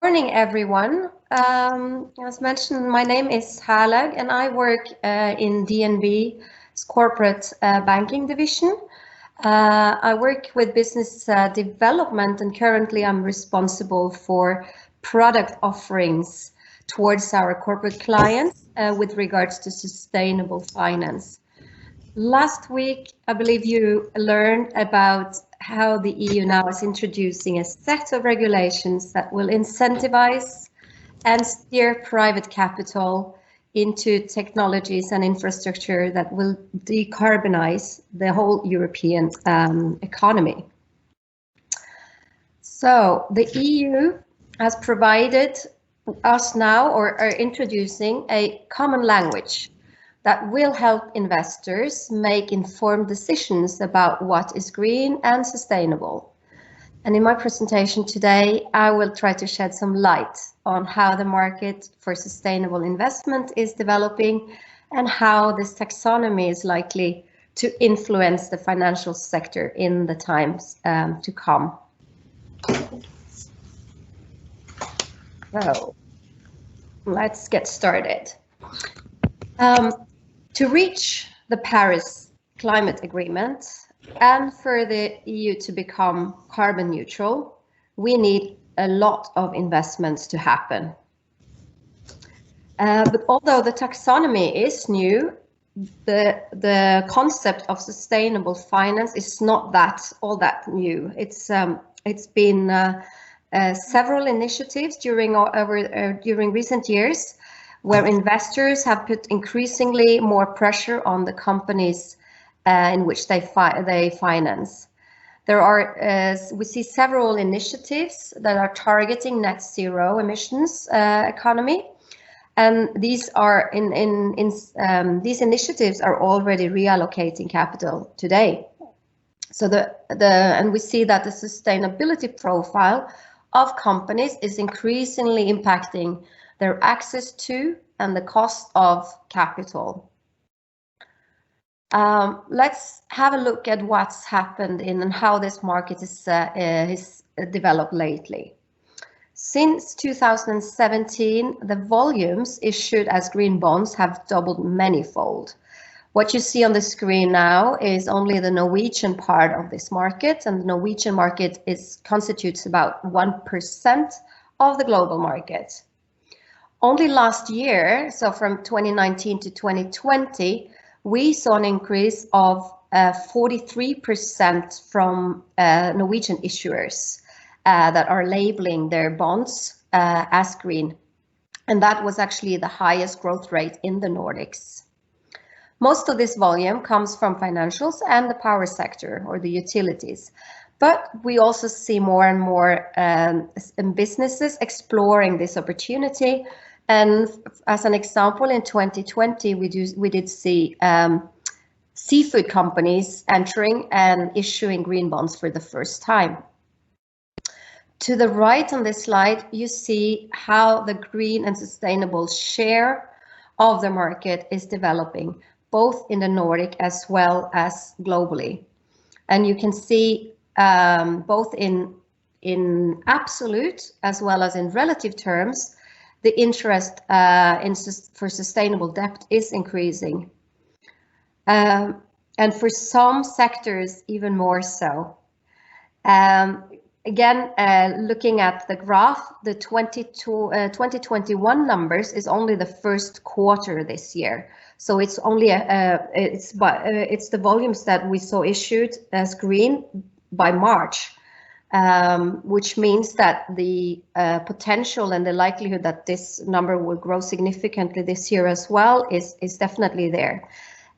Morning, everyone. As mentioned, my name is Herlaug and I work in DNB's corporate banking division. I work with business development and currently I'm responsible for product offerings towards our corporate clients with regards to sustainable finance. Last week, I believe you learned about how the EU now is introducing a set of regulations that will incentivize and steer private capital into technologies and infrastructure that will decarbonize the whole European economy. So the EU has provided us now, or are introducing a common language that will help investors make informed decisions about what is green and sustainable. And in my presentation today, I will try to shed some light on how the market for sustainable investment is developing and how this taxonomy is likely to influence the financial sector in the times to come. So let's get started. To reach the Paris Climate Agreement and for the EU to become carbon neutral, we need a lot of investments to happen. But although the taxonomy is new, the concept of sustainable finance is not all that new. It's been several initiatives during recent years, where investors have put increasingly more pressure on the companies in which they finance. There are, we see several initiatives that are targeting net zero emissions economy, and these are these initiatives are already reallocating capital today. So and we see that the sustainability profile of companies is increasingly impacting their access to and the cost of capital. Let's have a look at what's happened and how this market is developed lately. Since 2017, the volumes issued as green bonds have doubled manyfold. What you see on the screen now is only the Norwegian part of this market, and the Norwegian market constitutes about 1% of the global market. Only last year, so from 2019 to 2020, we saw an increase of 43% from Norwegian issuers that are labeling their bonds as green. And that was actually the highest growth rate in the Nordics. Most of this volume comes from financials and the power sector or the utilities. But we also see more and more businesses exploring this opportunity. And as an example, in 2020, we did see seafood companies entering and issuing green bonds for the first time. To the right on this slide, you see how the green and sustainable share of the market is developing, both in the Nordic as well as globally. And you can see both in absolute as well as in relative terms, the interest for sustainable debt is increasing. And for some sectors, even more so. Again, looking at the graph, the 2021 numbers is only the first quarter this year. So it's only it's the volumes that we saw issued as green by March. Which means that the potential and the likelihood that this number will grow significantly this year as well is definitely there.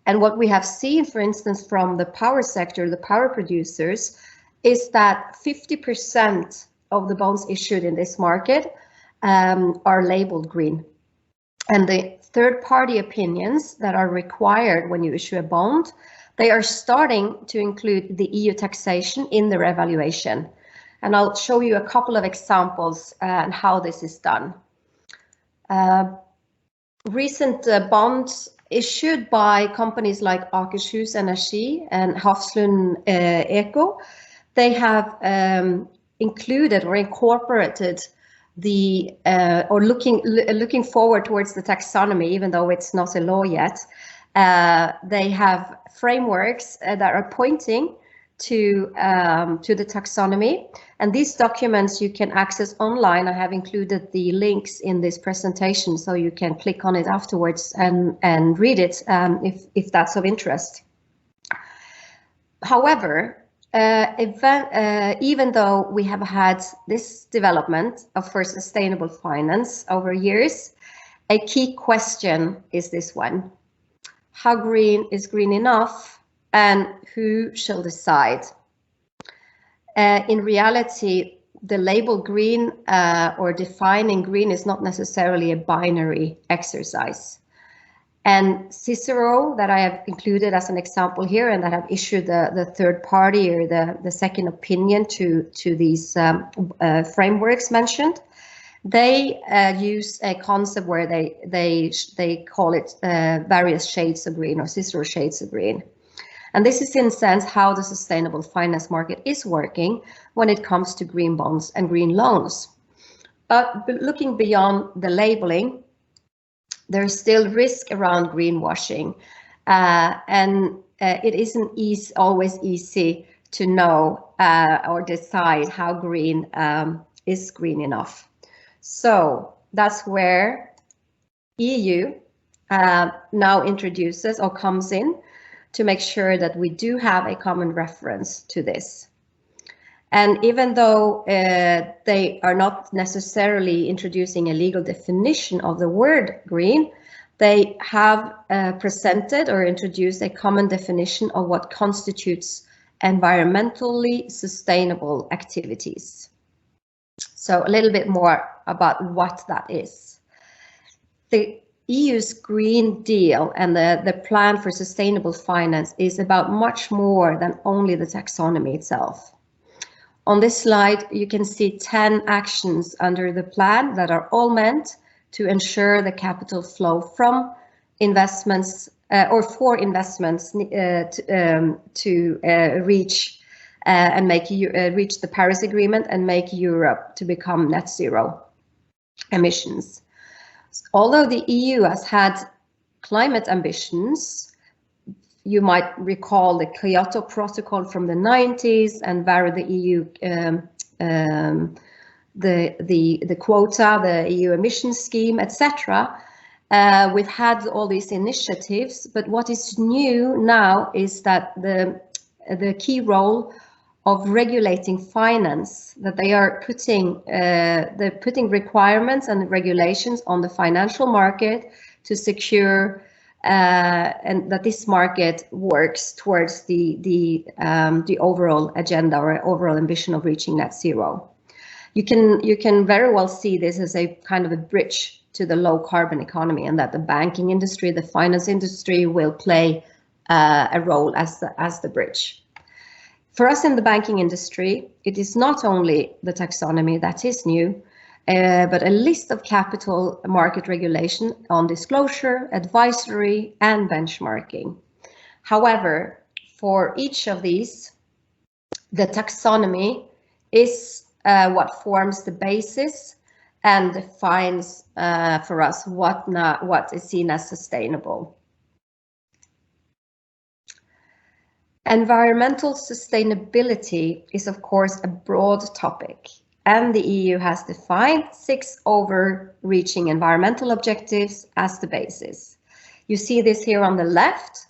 And what we have seen, for instance, from the power sector, the power producers, is that 50% of the bonds issued in this market are labeled green. And the third-party opinions that are required when you issue a bond, they are starting to include the EU taxation in their evaluation. And I'll show you a couple of examples on how this is done. Recent bonds issued by companies like Akershus Energi and Hafslund Eco, they have included or incorporated or looking forward towards the taxonomy, even though it's not a law yet. They have frameworks that are pointing to the taxonomy, and these documents you can access online. I have included the links in this presentation, so you can click on it afterwards and read it if that's of interest. However, even though we have had this development for sustainable finance over years, a key question is this one: how green is green enough, and who shall decide? In reality, the label green or defining green is not necessarily a binary exercise. And Cicero, that I have included as an example here, and that have issued the third party or the second opinion to these frameworks mentioned, they use a concept where they call it various shades of green, or Cicero shades of green. And this is in a sense how the sustainable finance market is working when it comes to green bonds and green loans. But looking beyond the labeling, there is still risk around greenwashing, and it isn't always easy to know or decide how green is green enough. So that's where EU now introduces or comes in to make sure that we do have a common reference to this. And even though they are not necessarily introducing a legal definition of the word green, they have presented or introduced a common definition of what constitutes environmentally sustainable activities. So a little bit more about what that is. The EU's Green Deal and the plan for sustainable finance is about much more than only the taxonomy itself. On this slide, you can see 10 actions under the plan that are all meant to ensure the capital flow from investments or for investments to reach and reach the Paris Agreement and make Europe to become net zero emissions. Although the EU has had climate ambitions, you might recall the Kyoto Protocol from the 90s and the EU the quota, the EU emission scheme, etc. We've had all these initiatives, but what is new now is that the key role of regulating finance, that they are putting requirements and regulations on the financial market to secure and that this market works towards the overall agenda or overall ambition of reaching net zero. You can very well see this as a kind of a bridge to the low carbon economy, and that the banking industry, the finance industry will play a role as the bridge. For us in the banking industry, it is not only the taxonomy that is new, but a list of capital market regulation on disclosure, advisory, and benchmarking. However, for each of these, the taxonomy is what forms the basis and defines for us what is seen as sustainable. Environmental sustainability is, of course, a broad topic, and the EU has defined 6 overreaching environmental objectives as the basis. You see this here on the left,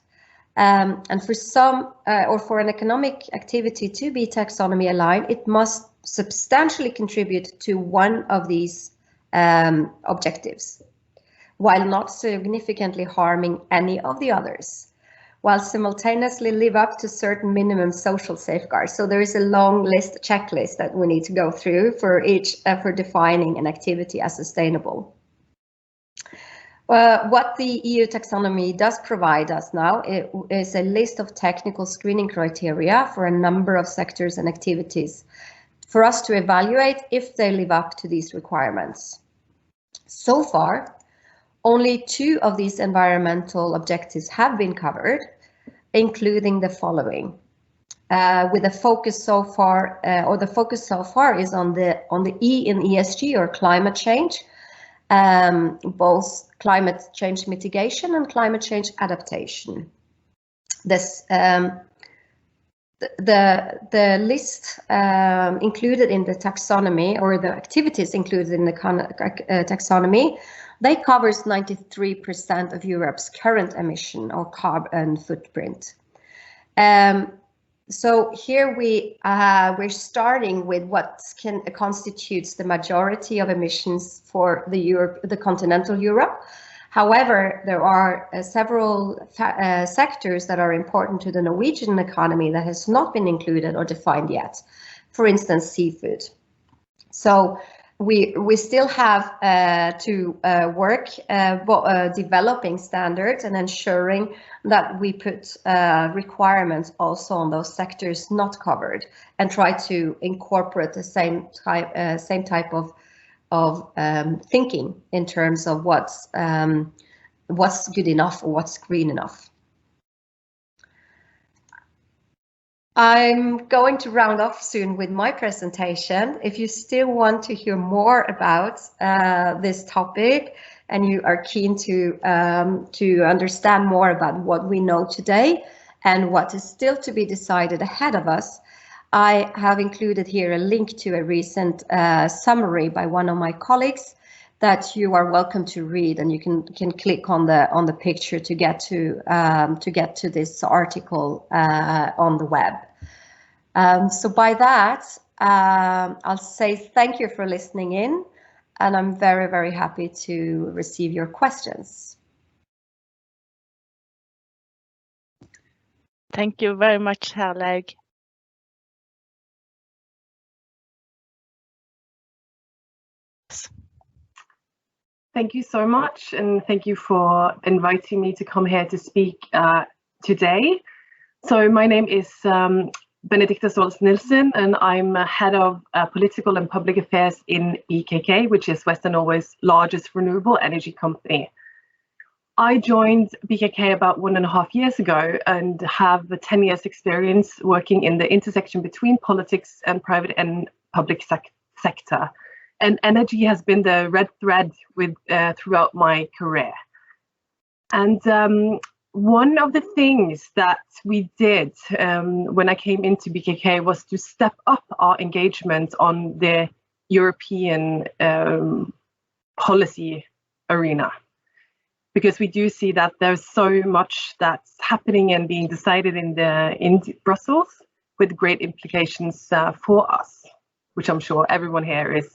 and for some, or for an economic activity to be taxonomy aligned, it must substantially contribute to one of these objectives, while not significantly harming any of the others, while simultaneously live up to certain minimum social safeguards. So there is a long checklist that we need to go through for each for defining an activity as sustainable. What the EU taxonomy does provide us now is a list of technical screening criteria for a number of sectors and activities for us to evaluate if they live up to these requirements. So far, only 2 of these environmental objectives have been covered, including the following: with a focus so far, the focus so far is on the E in ESG, or climate change, both climate change mitigation and climate change adaptation. This the list included in the taxonomy, or the activities included in the taxonomy, they covers 93% of Europe's current emission or carbon footprint. So here we're starting with what constitutes the majority of emissions for the continental Europe. However, there are several sectors that are important to the Norwegian economy that has not been included or defined yet. For instance, seafood. So we still have to work developing standards and ensuring that we put requirements also on those sectors not covered, and try to incorporate the same type of thinking in terms of what's good enough or what's green enough. I'm going to round off soon with my presentation. If you still want to hear more about this topic, and you are keen to understand more about what we know today and what is still to be decided ahead of us, I have included here a link to a recent summary by one of my colleagues that you are welcome to read, and you can click on the picture to get to this article on the web. So by that, I'll say thank you for listening in, and I'm very, very happy to receive your questions. Thank you very much, Herlaug. Thank you so much, and thank you for inviting me to come here to speak today. So my name is Benedicte Staalesen Nilsen, and I'm head of political and public affairs in BKK, which is Western Norway's largest renewable energy company. I joined BKK about 1.5 years ago and have 10 years experience working in the intersection between politics and private and public sector. And energy has been the red thread throughout my career. And one of the things that we did when I came into BKK was to step up our engagement on the European policy arena, because we do see that there's so much that's happening and being decided in Brussels with great implications for us, which I'm sure everyone here is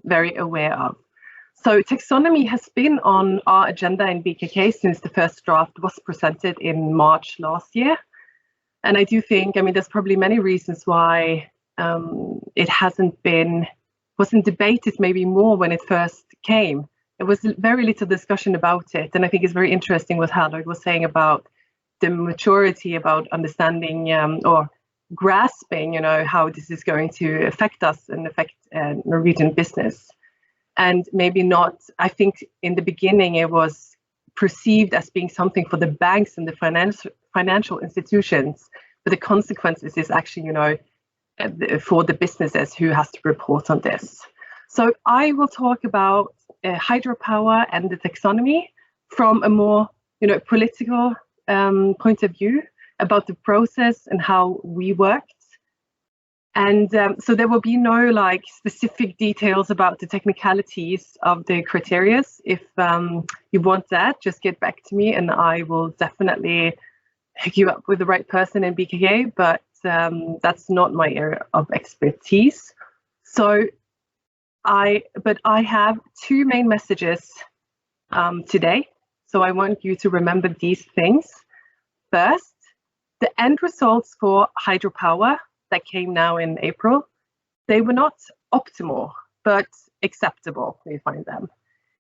very aware of. So taxonomy has been on our agenda in BKK since the first draft was presented in March last year. And I do think, I mean, there's probably many reasons why it wasn't debated maybe more when it first came. There was very little discussion about it. And I think it's very interesting what Herlaug was saying about the maturity, about understanding or grasping, how this is going to affect us and affect Norwegian business. And maybe not, I think in the beginning it was perceived as being something for the banks and the financial institutions, but the consequences is actually, for the businesses who has to report on this. So I will talk about hydropower and the taxonomy from a more, political point of view, about the process and how we worked. And so there will be no specific details about the technicalities of the criteria. If you want that, just get back to me and I will definitely hook you up with the right person in BKK, but that's not my area of expertise. So I have two main messages today. So I want you to remember these things. First, the end results for hydropower that came now in April, they were not optimal, but acceptable, we find them.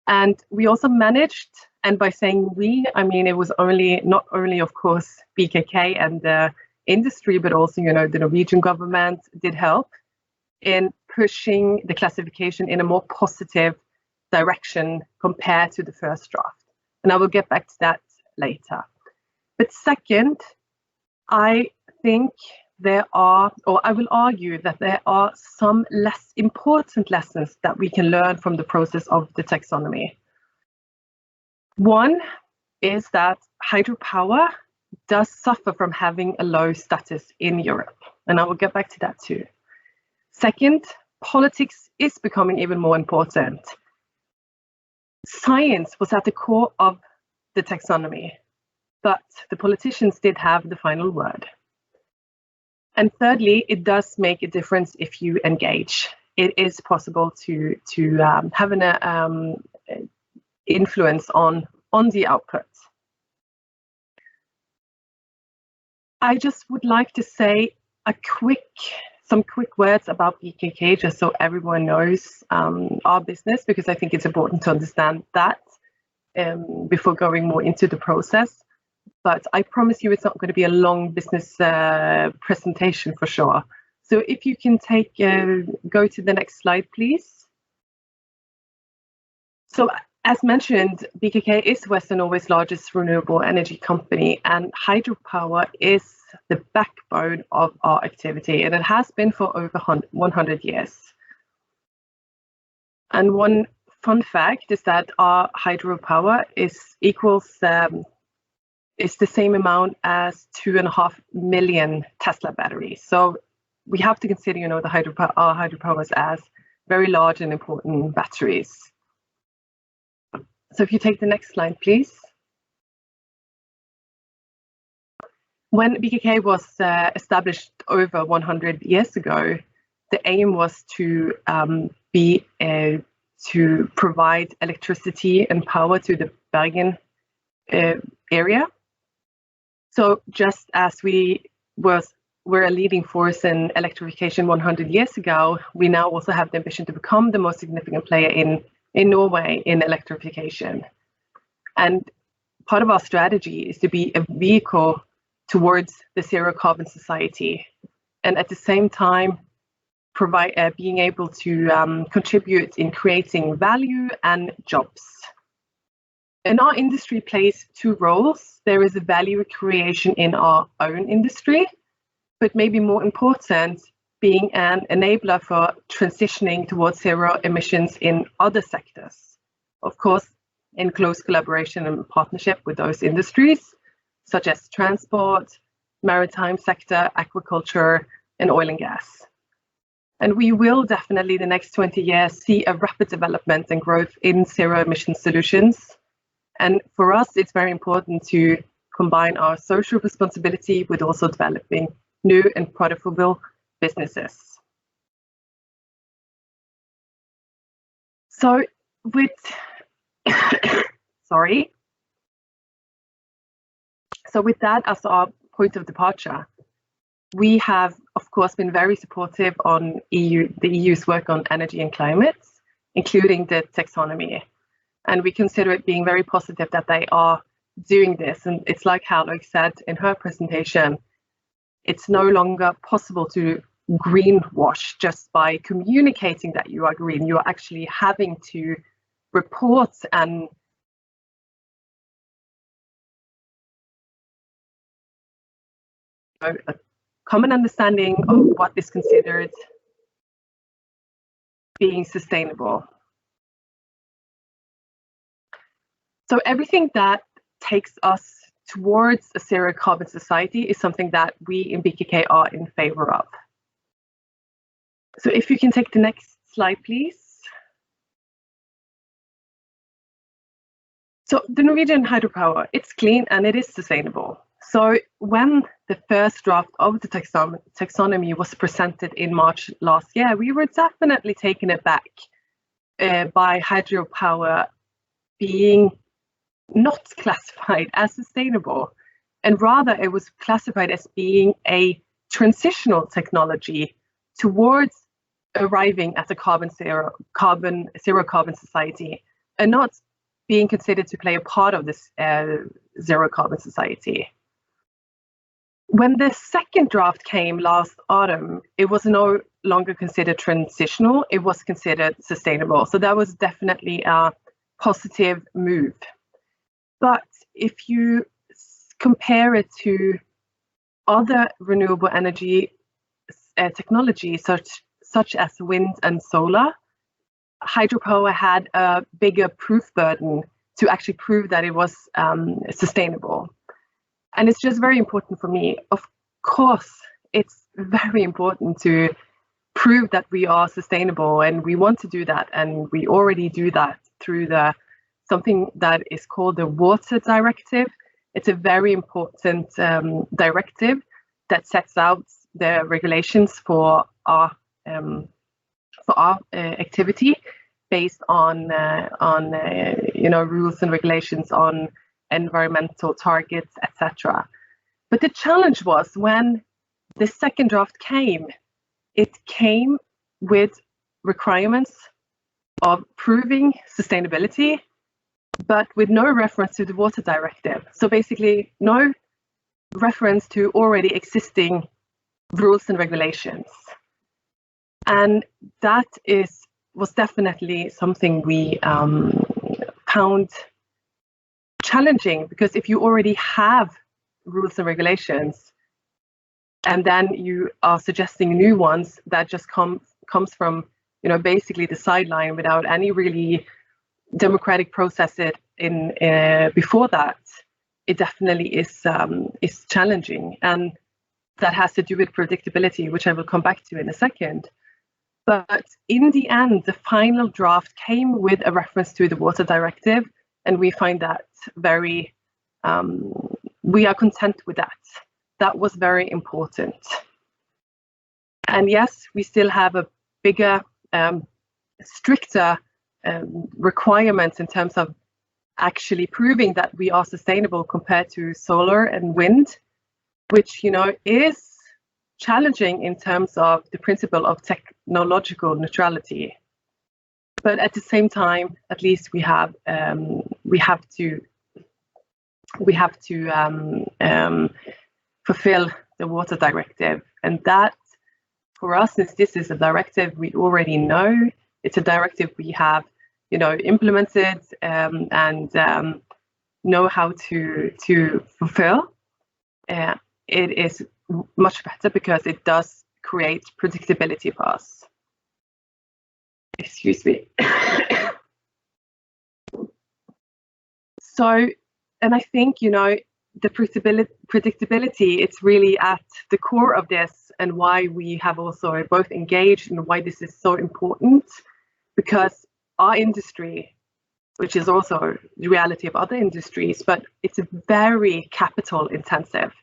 And we also managed, and by saying we, I mean, it was not only, of course, BKK and the industry, but also, the Norwegian government did help in pushing the classification in a more positive direction compared to the first draft. And I will get back to that later. But second, I think there are, or I will argue that there are some less important lessons that we can learn from the process of the taxonomy. One is that hydropower does suffer from having a low status in Europe, and I will get back to that too. Second, politics is becoming even more important. Science was at the core of the taxonomy, but the politicians did have the final word. And thirdly, it does make a difference if you engage. It is possible to have an influence on the output. I just would like to say some quick words about BKK, just so everyone knows our business, because I think it's important to understand that before going more into the process. But I promise you it's not going to be a long business presentation for sure. So if you can go to the next slide, please. So as mentioned, BKK is Western Norway's largest renewable energy company, and hydropower is the backbone of our activity, and it has been for over 100 years. And one fun fact is that our hydropower is the same amount as 2.5 million Tesla batteries. So we have to consider, our hydropowers as very large and important batteries. So if you take the next slide, please. When BKK was established over 100 years ago, the aim was to provide electricity and power to the Bergen area. So just as we were a leading force in electrification 100 years ago, we now also have the ambition to become the most significant player in Norway in electrification. And part of our strategy is to be a vehicle towards the zero carbon society, and at the same time being able to contribute in creating value and jobs. And our industry plays two roles. There is a value creation in our own industry, but maybe more important, being an enabler for transitioning towards zero emissions in other sectors. Of course, in close collaboration and partnership with those industries, such as transport, maritime sector, aquaculture, and oil and gas. And we will definitely the next 20 years see a rapid development and growth in zero emission solutions. And for us, it's very important to combine our social responsibility with also developing new and profitable businesses. So with, sorry. So with that as our point of departure, we have, of course, been very supportive on the EU's work on energy and climate, including the taxonomy. And we consider it being very positive that they are doing this. And it's like Herlaug said in her presentation, it's no longer possible to greenwash just by communicating that you are green. You are actually having to report and a common understanding of what is considered being sustainable. So everything that takes us towards a zero carbon society is something that we in BKK are in favor of. So if you can take the next slide, please. So the Norwegian hydropower, it's clean and it is sustainable. So when the first draft of the taxonomy was presented in March last year, we were definitely taken aback by hydropower being not classified as sustainable, and rather it was classified as being a transitional technology towards arriving at a zero carbon society, and not being considered to play a part of this zero carbon society. When the second draft came last autumn, it was no longer considered transitional, it was considered sustainable. So that was definitely a positive move. But if you compare it to other renewable energy technologies such as wind and solar, hydropower had a bigger proof burden to actually prove that it was sustainable. And it's just very important for me. Of course, it's very important to prove that we are sustainable, and we want to do that, and we already do that through something that is called the Water Directive. It's a very important directive that sets out the regulations for our activity based on rules and regulations on environmental targets, etc. But the challenge was when the second draft came, it came with requirements of proving sustainability, but with no reference to the Water Directive. So basically no reference to already existing rules and regulations. And that was definitely something we found challenging, because if you already have rules and regulations and then you are suggesting new ones that just comes from basically the sideline without any really democratic process before that, it definitely is challenging, and that has to do with predictability, which I will come back to in a second. But in the end, the final draft came with a reference to the Water Directive, and we find that very, we are content with that. That was very important. And yes, we still have a bigger, stricter requirements in terms of actually proving that we are sustainable compared to solar and wind, which is challenging in terms of the principle of technological neutrality. But at the same time, at least we have to fulfill the Water Directive, and that for us, since this is a directive we already know, it's a directive we have implemented and know how to fulfill. It is much better because it does create predictability for us. Excuse me. So, and I think, the predictability, it's really at the core of this, and why we have also both engaged and why this is so important, because our industry, which is also the reality of other industries, but it's very capital intensive.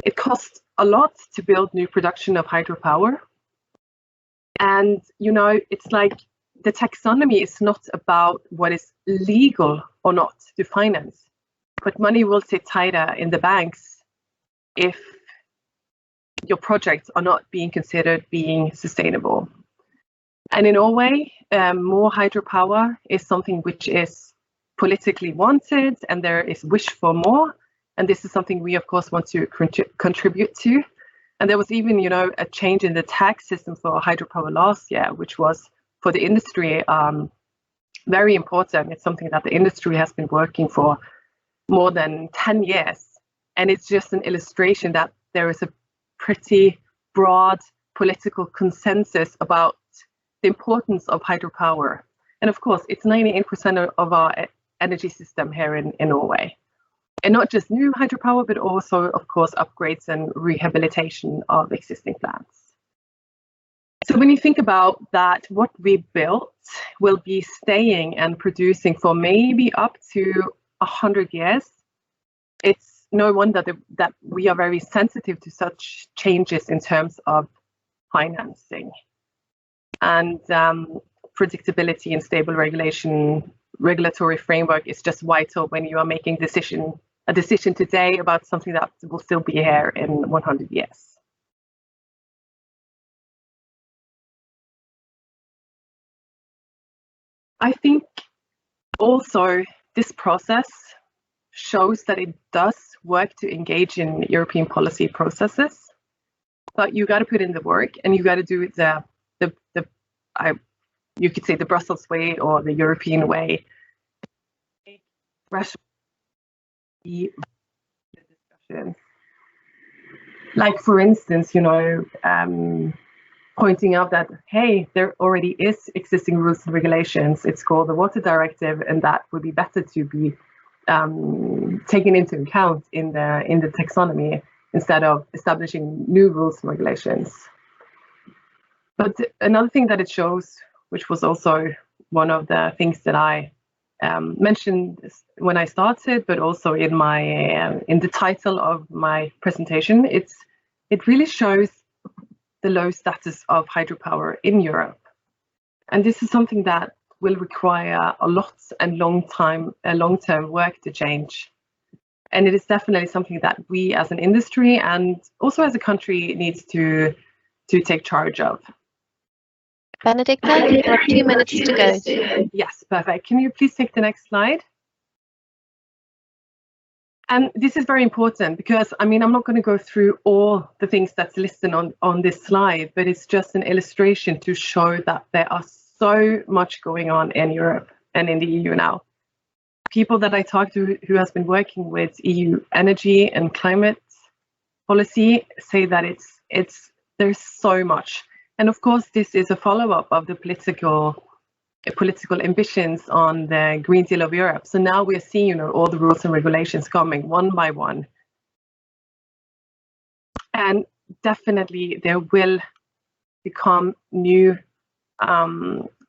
It costs a lot to build new production of hydropower. And, it's like the taxonomy is not about what is legal or not to finance, but money will sit tighter in the banks if your projects are not being considered being sustainable. And in Norway, more hydropower is something which is politically wanted, and there is wish for more. And this is something we, of course, want to contribute to. And there was even, a change in the tax system for hydropower last year, which was for the industry very important. It's something that the industry has been working for more than 10 years. And it's just an illustration that there is a pretty broad political consensus about the importance of hydropower. And of course, it's 98% of our energy system here in Norway. And not just new hydropower, but also, of course, upgrades and rehabilitation of existing plants. So when you think about that, what we built will be staying and producing for maybe up to 100 years. It's no wonder that we are very sensitive to such changes in terms of financing. And predictability and stable regulatory framework is just vital when you are making a decision today about something that will still be here in 100 years. I think also this process shows that it does work to engage in European policy processes, but you got to put in the work, and you got to do you could say the Brussels way or the European way. The discussion. like for instance, you know, pointing out that, hey, there already is existing rules and regulations. It's called the Water Directive, and that would be better to be taken into account in the taxonomy instead of establishing new rules and regulations. But another thing that it shows, which was also one of the things that I mentioned when I started, but also in my in the title of my presentation, it really shows the low status of hydropower in Europe, and this is something that will require a lot and long-term work to change. And it is definitely something that we as an industry and also as a country needs to take charge of. Benedicte, you have 2 minutes to go. Yes, perfect. Can you please take the next slide? And this is very important because, I mean, I'm not going to go through all the things that's listed on this slide, but it's just an illustration to show that there are so much going on in Europe and in the EU now. People that I talk to who has been working with EU energy and climate policy say that there's so much. And of course, this is a follow-up of the political ambitions on the Green Deal of Europe. So now we're seeing, you know, all the rules and regulations coming one by one. And definitely there will become new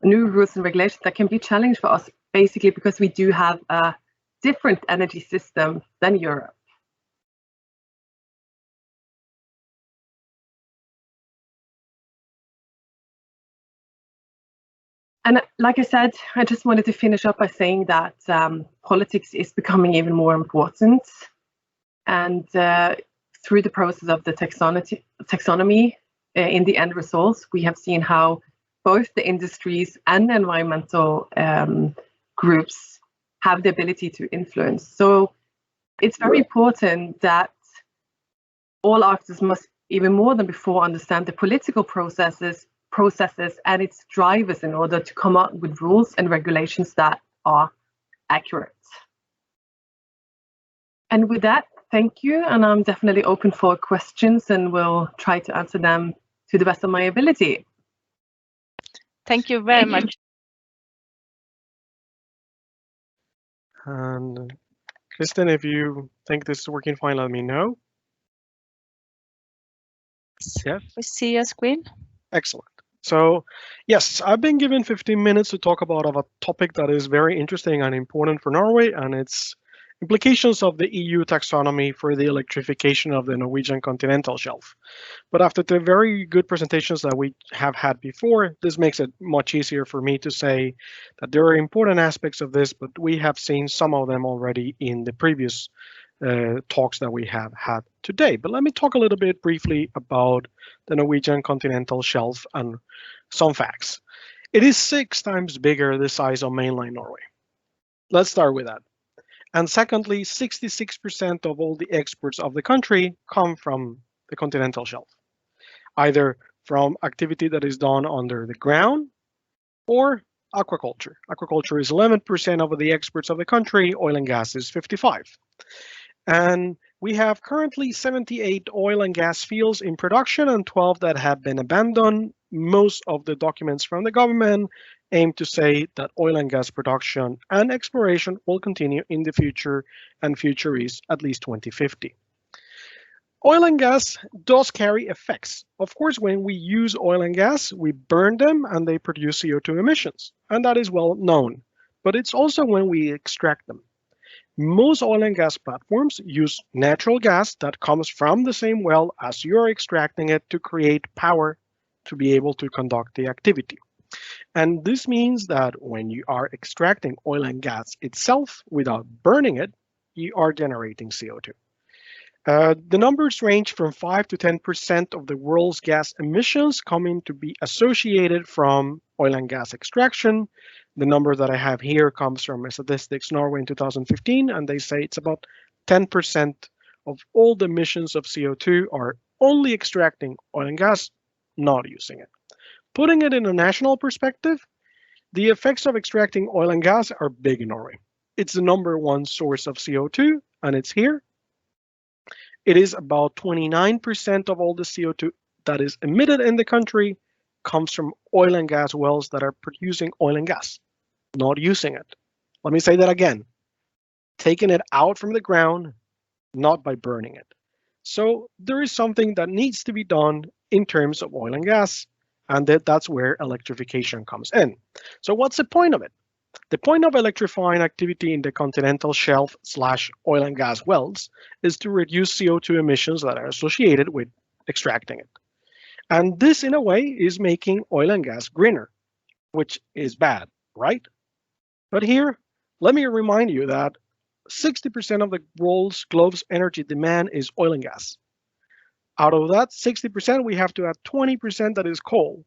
rules and regulations that can be challenged for us, basically because we do have a different energy system than Europe. And like I said, I just wanted to finish up by saying that politics is becoming even more important. And through the process of the taxonomy, in the end results, we have seen how both the industries and the environmental groups have the ability to influence. So it's very important that all actors must, even more than before, understand the political processes and its drivers in order to come up with rules and regulations that are accurate. And with that, thank you, and I'm definitely open for questions and will try to answer them to the best of my ability. Thank you very much. And Kristen, if you think this is working fine, let me know. Yes. We see your screen. Excellent. So yes, I've been given 15 minutes to talk about a topic that is very interesting and important for Norway, and its implications of the EU taxonomy for the electrification of the Norwegian continental shelf. But after the very good presentations that we have had before, this makes it much easier for me to say that there are important aspects of this, but we have seen some of them already in the previous talks that we have had today. But let me talk a little bit briefly about the Norwegian continental shelf and some facts. It is 6 times bigger the size of mainland Norway. Let's start with that. And secondly, 66% of all the exports of the country come from the continental shelf, either from activity that is done under the ground or aquaculture. Aquaculture is 11% of the exports of the country, oil and gas is 55%. And we have currently 78 oil and gas fields in production and 12 that have been abandoned. Most of the documents from the government aim to say that oil and gas production and exploration will continue in the future, and future is at least 2050. Oil and gas does carry effects. Of course, when we use oil and gas, we burn them and they produce CO2 emissions, and that is well known. But it's also when we extract them. Most oil and gas platforms use natural gas that comes from the same well as you're extracting it to create power to be able to conduct the activity. And this means that when you are extracting oil and gas itself without burning it, you are generating CO2. The numbers range from 5 to 10% of the world's gas emissions coming to be associated from oil and gas extraction. The number that I have here comes from Statistics Norway in 2015, and they say it's about 10% of all the emissions of CO2 are only extracting oil and gas, not using it. Putting it in a national perspective, the effects of extracting oil and gas are big in Norway. It's the #1 source of CO2, and it's here. it is about 29% of all the CO2 that is emitted in the country comes from oil and gas wells that are producing oil and gas, not using it. Let me say that again. Taking it out from the ground, not by burning it. So there is something that needs to be done in terms of oil and gas, and that's where electrification comes in. So what's the point of it? The point of electrifying activity in the continental shelf / oil and gas wells is to reduce CO2 emissions that are associated with extracting it. And this, in a way, is making oil and gas greener, which is bad, right? But here, let me remind you that 60% of the world's globe's energy demand is oil and gas. Out of that 60%, we have to add 20% that is coal.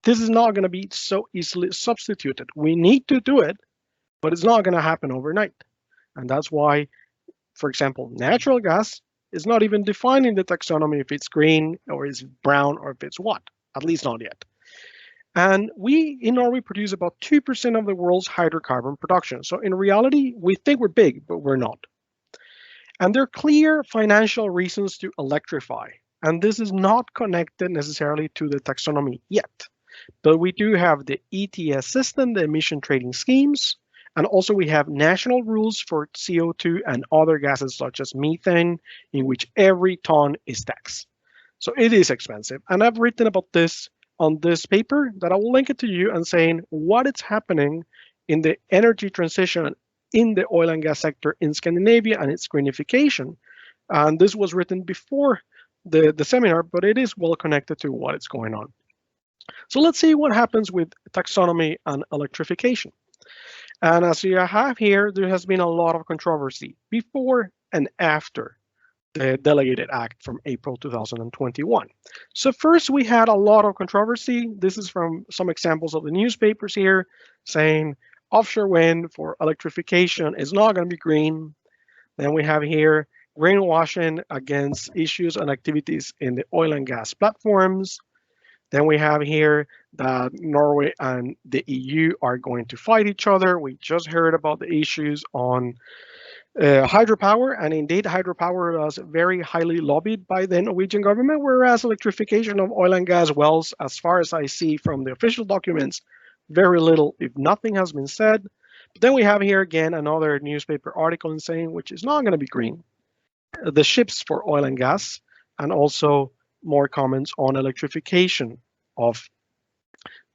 This is not going to be so easily substituted. We need to do it, but it's not going to happen overnight. And that's why, for example, natural gas is not even defined in the taxonomy if it's green or it's brown or if it's what, at least not yet. And we in Norway produce about 2% of the world's hydrocarbon production. So in reality, we think we're big, but we're not. And there are clear financial reasons to electrify. And this is not connected necessarily to the taxonomy yet. But we do have the ETS system, the emission trading schemes, and also we have national rules for CO2 and other gases such as methane, in which every ton is taxed. So it is expensive. And I've written about this on this paper that I will link it to you and saying what is happening in the energy transition in the oil and gas sector in Scandinavia and its greenification. And this was written before the seminar, but it is well connected to what is going on. So let's see what happens with taxonomy and electrification. And as you have here, there has been a lot of controversy before and after the Delegated Act from April 2021. So first we had a lot of controversy. This is from some examples of the newspapers here saying offshore wind for electrification is not going to be green. Then we have here greenwashing against issues and activities in the oil and gas platforms. Then we have here that Norway and the EU are going to fight each other. We just heard about the issues on hydropower, and indeed hydropower was very highly lobbied by the Norwegian government, whereas electrification of oil and gas wells, as far as I see from the official documents, very little, if nothing has been said. But then we have here again another newspaper article saying which is not going to be green. The ships for oil and gas, and also more comments on electrification of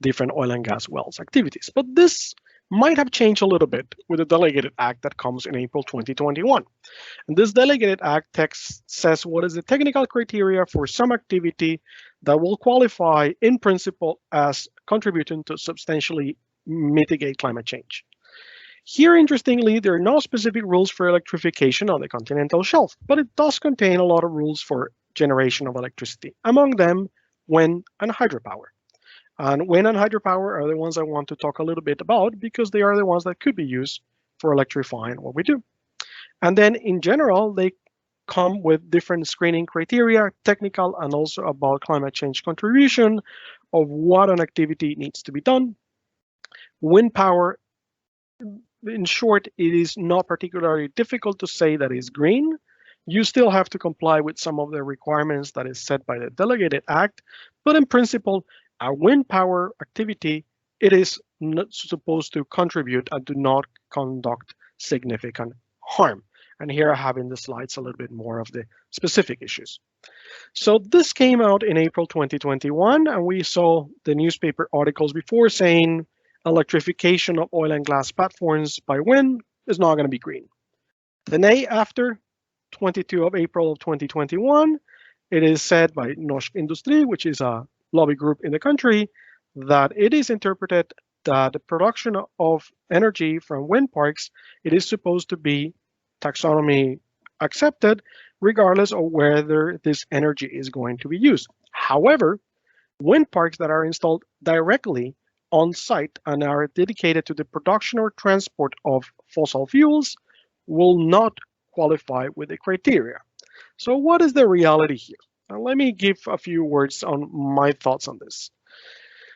different oil and gas wells activities. But this might have changed a little bit with the Delegated Act that comes in April 2021. And this Delegated Act text says what is the technical criteria for some activity that will qualify in principle as contributing to substantially mitigate climate change. Here, interestingly, there are no specific rules for electrification on the continental shelf, but it does contain a lot of rules for generation of electricity, among them wind and hydropower. And wind and hydropower are the ones I want to talk a little bit about because they are the ones that could be used for electrifying what we do. And then in general, they come with different screening criteria, technical and also about climate change contribution of what an activity needs to be done. Wind power, in short, it is not particularly difficult to say that it's green. You still have to comply with some of the requirements that is set by the Delegated Act, but in principle, a wind power activity, it is not supposed to contribute and do not conduct significant harm. And here I have in the slides a little bit more of the specific issues. So this came out in April 2021, and we saw the newspaper articles before saying electrification of oil and gas platforms by wind is not going to be green. The day after, 22 of April of 2021, it is said by Norsk Industri, which is a lobby group in the country, that it is interpreted that the production of energy from wind parks, it is supposed to be taxonomy accepted, regardless of whether this energy is going to be used. However, wind parks that are installed directly on site and are dedicated to the production or transport of fossil fuels will not qualify with the criteria. So what is the reality here? Now, let me give a few words on my thoughts on this.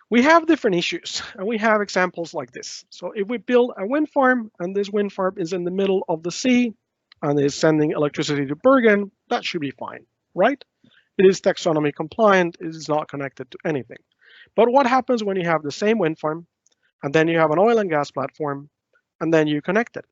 We have different issues, and we have examples like this. So if we build a wind farm, and this wind farm is in the middle of the sea, and is sending electricity to Bergen, That should be fine, right? It is taxonomy compliant, it is not connected to anything. But what happens when you have the same wind farm, and then you have an oil and gas platform, and then you connect it?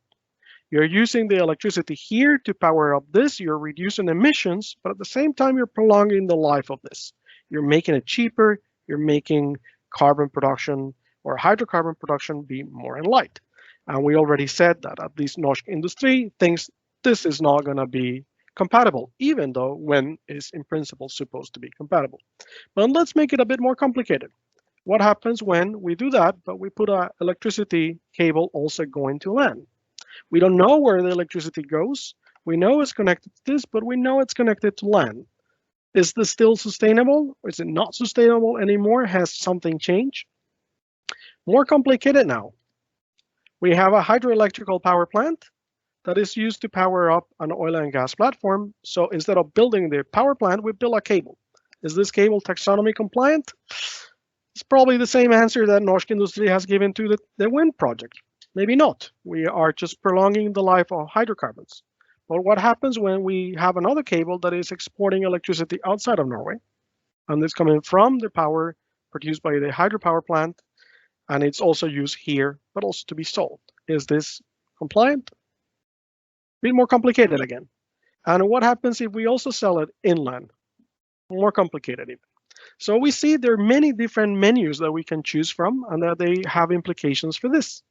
You're using the electricity here to power up this, you're reducing emissions, but at the same time, you're prolonging the life of this. You're making it cheaper, you're making carbon production or hydrocarbon production be more in light. And we already said that at least Norsk Industry thinks this is not going to be compatible, even though wind is in principle supposed to be compatible. But let's make it a bit more complicated. What happens when we do that, but we put an electricity cable also going to land? We don't know where the electricity goes. We know it's connected to this, but we know it's connected to land. Is this still sustainable? Or is it not sustainable anymore? Has something changed? More complicated now. We have a hydroelectrical power plant that is used to power up an oil and gas platform. So instead of building the power plant, we build a cable. Is this cable taxonomy compliant? It's probably the same answer that Norsk Industry has given to the wind project. Maybe not. We are just prolonging the life of hydrocarbons. But what happens when we have another cable that is exporting electricity outside of Norway, and it's coming from the power produced by the hydropower plant, and it's also used here, but also to be sold? Is this compliant? A bit more complicated again. And what happens if we also sell it inland? More complicated even. So we see there are many different menus that we can choose from, and that they have implications for this.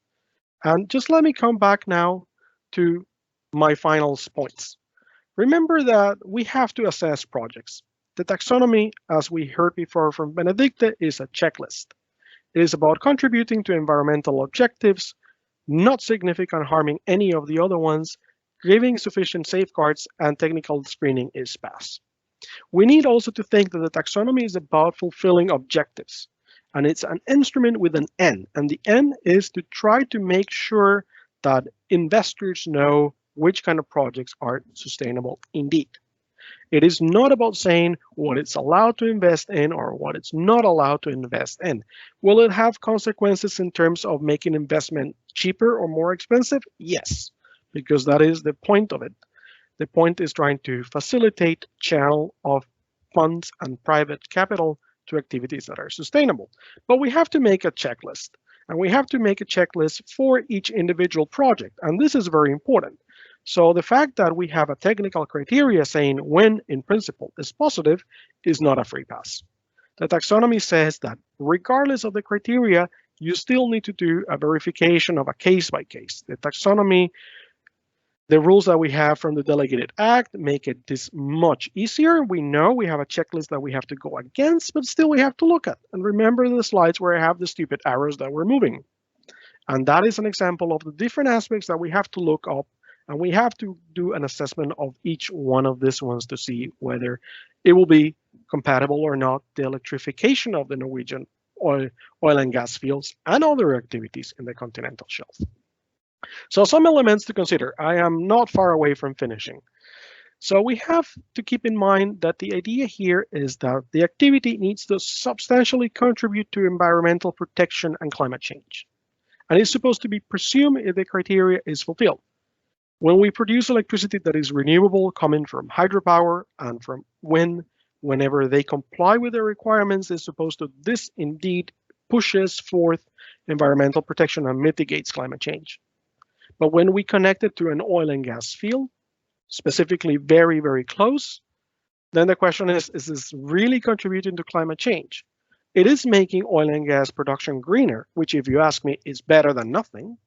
And just let me come back now to my final points. Remember that we have to assess projects. The taxonomy, as we heard before from Benedicte, is a checklist. It is about contributing to environmental objectives, not significant harming any of the other ones, giving sufficient safeguards, and technical screening is passed. We need also to think that the taxonomy is about fulfilling objectives, and it's an instrument with an N, and the N is to try to make sure that investors know which kind of projects are sustainable indeed. It is not about saying what it's allowed to invest in or what it's not allowed to invest in. Will it have consequences in terms of making investment cheaper or more expensive? Yes, because that is the point of it. The point is trying to facilitate channel of funds and private capital to activities that are sustainable. But we have to make a checklist, and we have to make a checklist for each individual project, and this is very important. So the fact that we have a technical criteria saying when in principle is positive is not a free pass. The taxonomy says that regardless of the criteria, you still need to do a verification of a case by case. The taxonomy, the rules that we have from the Delegated Act make it this much easier. We know we have a checklist that we have to go against, but still we have to look at. And remember the slides where I have the stupid arrows that we're moving. And that is an example of the different aspects that we have to look up, and we have to do an assessment of each one of these ones to see whether it will be compatible or not, the electrification of the Norwegian oil and gas fields and other activities in the continental shelf. So some elements to consider. I am not far away from finishing. So we have to keep in mind that the idea here is that the activity needs to substantially contribute to environmental protection and climate change. And it's supposed to be presumed if the criteria is fulfilled. When we produce electricity that is renewable, coming from hydropower and from wind, whenever they comply with the requirements, it's supposed to, this indeed pushes forth environmental protection and mitigates climate change. But when we connect it to an oil and gas field, specifically very, very close, then the question is this really contributing to climate change? It is making oil and gas production greener, which if you ask me is better than nothing,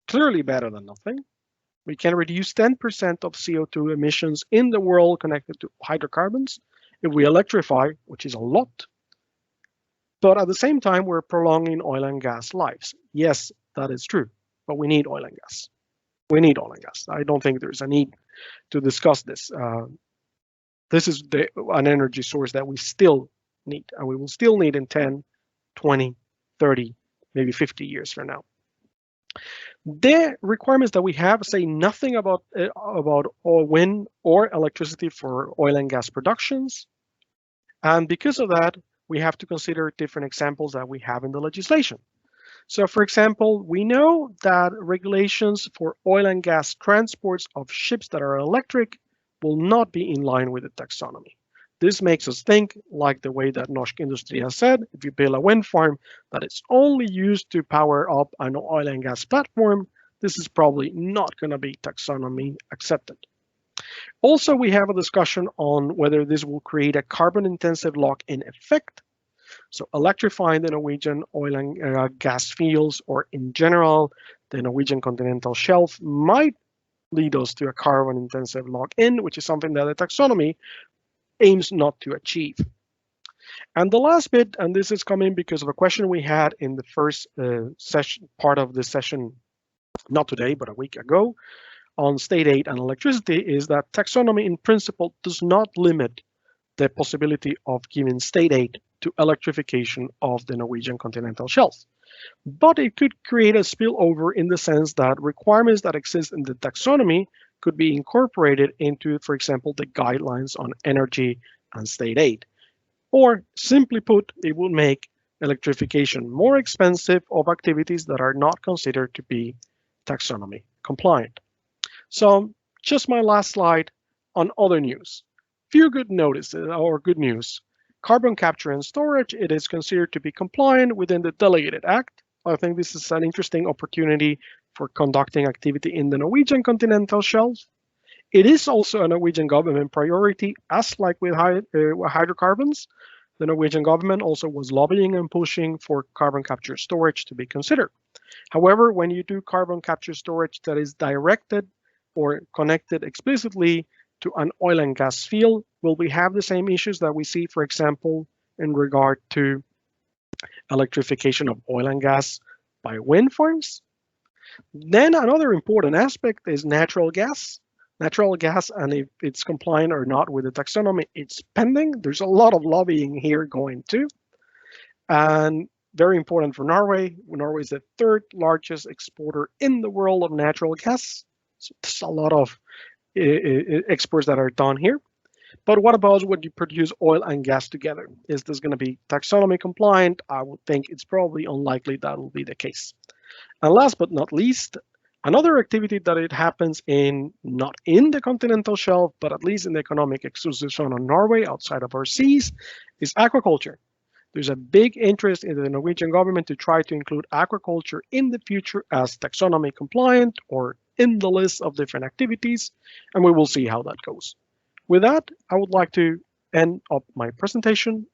clearly better than nothing. We can reduce 10% of CO2 emissions in the world connected to hydrocarbons if we electrify, which is a lot. But at the same time, we're prolonging oil and gas lives. Yes, that is true, but we need oil and gas. We need oil and gas. I don't think there's a need to discuss this. This is an energy source that we still need, and we will still need in 10, 20, 30, maybe 50 years from now. The requirements that we have say nothing about wind or electricity for oil and gas productions. And because of that, we have to consider different examples that we have in the legislation. So for example, we know that regulations for oil and gas transports of ships that are electric will not be in line with the taxonomy. This makes us think, like the way that Norsk Industry has said, if you build a wind farm that is only used to power up an oil and gas platform, this is probably not going to be taxonomy accepted. Also, we have a discussion on whether this will create a carbon-intensive lock-in effect. So electrifying the Norwegian oil and gas fields, or in general, the Norwegian continental shelf, might lead us to a carbon-intensive lock-in, which is something that the taxonomy aims not to achieve. And the last bit, and this is coming because of a question we had in the first session, part of this session, not today, but a week ago, on state aid and electricity, is that taxonomy in principle does not limit the possibility of giving state aid to electrification of the Norwegian continental shelf. But it could create a spillover in the sense that requirements that exist in the taxonomy could be incorporated into, for example, the guidelines on energy and state aid. Or simply put, it will make electrification more expensive of activities that are not considered to be taxonomy compliant. So just my last slide on other news. Few good notices or good news. Carbon capture and storage, it is considered to be compliant within the Delegated Act. I think this is an interesting opportunity for conducting activity in the Norwegian continental shelf. It is also a Norwegian government priority, as like with hydrocarbons. The Norwegian government also was lobbying and pushing for carbon capture storage to be considered. However, when you do carbon capture storage that is directed or connected explicitly to an oil and gas field, will we have the same issues that we see, for example, in regard to electrification of oil and gas by wind farms? Then another important aspect is natural gas. Natural gas, and if it's compliant or not with the taxonomy, it's pending. There's a lot of lobbying here going too. And very important for Norway. Norway is the third largest exporter in the world of natural gas. So there's a lot of exports that are done here. But what about when you produce oil and gas together? Is this going to be taxonomy compliant? I would think it's probably unlikely that will be the case. And last but not least, another activity that it happens in, not in the continental shelf, but at least in the economic exclusive zone of Norway, outside of our seas, is aquaculture. There's a big interest in the Norwegian government to try to include aquaculture in the future as taxonomy compliant or in the list of different activities, and we will see how that goes. With that, I would like to end up my presentation